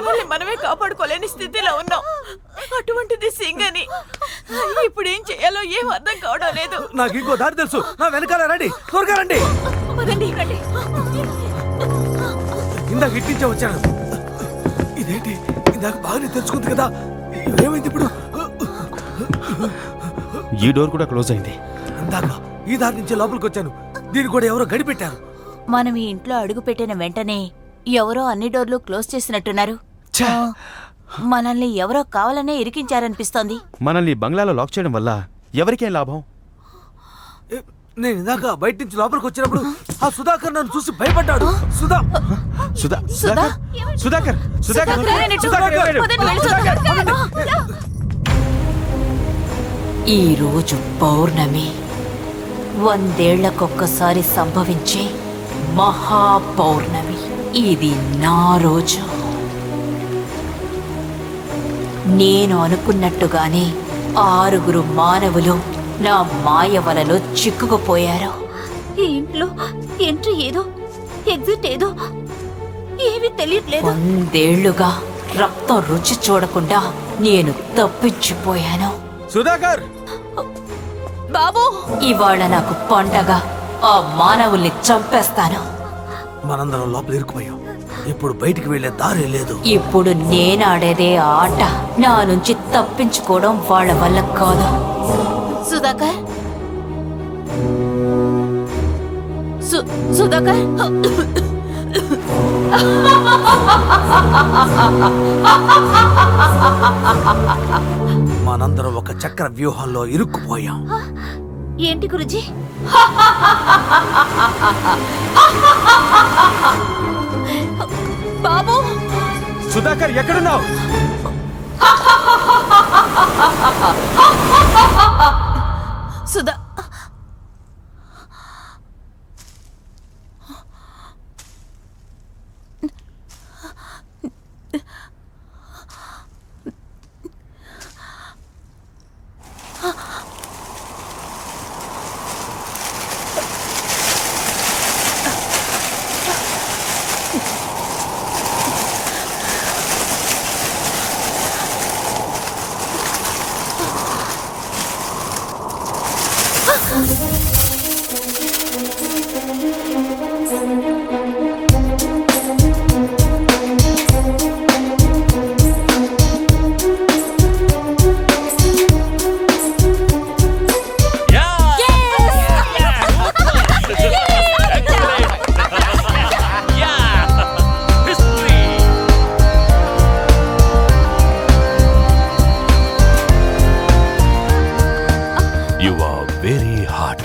మనల్ని మనమే కాపాడుకోలేని స్థితిలో ఉన్నాం. అటువంటిది సింగని ఇప్పుడు ఏం చేయాలో ఏం అర్థం కావడం లేదు. నాకు ఇంకో దారి తెలుసు. నా వెనకాల రండి, త్వరగా రండి. ఇందాక ఇట్టించే వచ్చాను. ఇదేంటి, ఇందాక బాగానే తెలుసుకుంది కదా, ఏమైంది ఇప్పుడు? ఈ డోర్ కూడా క్లోజ్ అయింది. ఇందాక ఈ దారి నుంచి లోపలికి వచ్చాను, దీన్ని కూడా ఎవరో గడిపెట్టారు. మనం ఈ ఇంట్లో అడుగు పెట్టిన వెంటనే ఎవరో అన్ని డోర్లు క్లోజ్ చేసినట్టున్నారు. మనల్ని ఎవరో కావాలనే ఇరికించారనిపిస్తోంది. మనల్ని బంగ్లాలో లాక్ చేయడం వల్ల ఎవరికేం లాభం? నేను ఇందాక బయట నుంచి లోపలికి వచ్చినప్పుడు ఆ సుధాకర్ నన్ను చూసి భయపడ్డాడు. ఈ రోజు పౌర్ణమి, 100 ఏళ్లకొక్కసారి సంభవించే మహాపౌర్ణమి. ఇది నా రోజు. నేను అనుకున్నట్టుగానే 6 మానవులు నా మాయ వలలో చిక్కుకుపోయారు. ఈ ఇంట్లో ఎంట్రీ ఏదో, ఎగ్జిట్ ఏదో ఏమీ తెలియట్లేదు. 100 ఏళ్లుగా రక్తం రుచి చూడకుండా నేను తప్పించిపోయాను. సుధాకర్ బాబు, ఇవాళ నాకు పండగ. ఆ మానవుల్ని చంపేస్తాను. మనందరం లోపల ఇరుక్కుపోయాం. ఇప్పుడు బయటికి వెళ్లే దారి లేదు. ఇప్పుడు నేనాడేదే ఆట. నా నుంచి తప్పించుకోవడం వాళ్ళ వల్ల కాదు. సుధాకర్, సుధాకర్, మనందరం ఒక చక్ర వ్యూహంలో ఇరుక్కుపోయాం. ఏంటి గురుజీ? బాబు, సుధాకర్ ఎక్కడున్నావు? Sudha, You are very hot.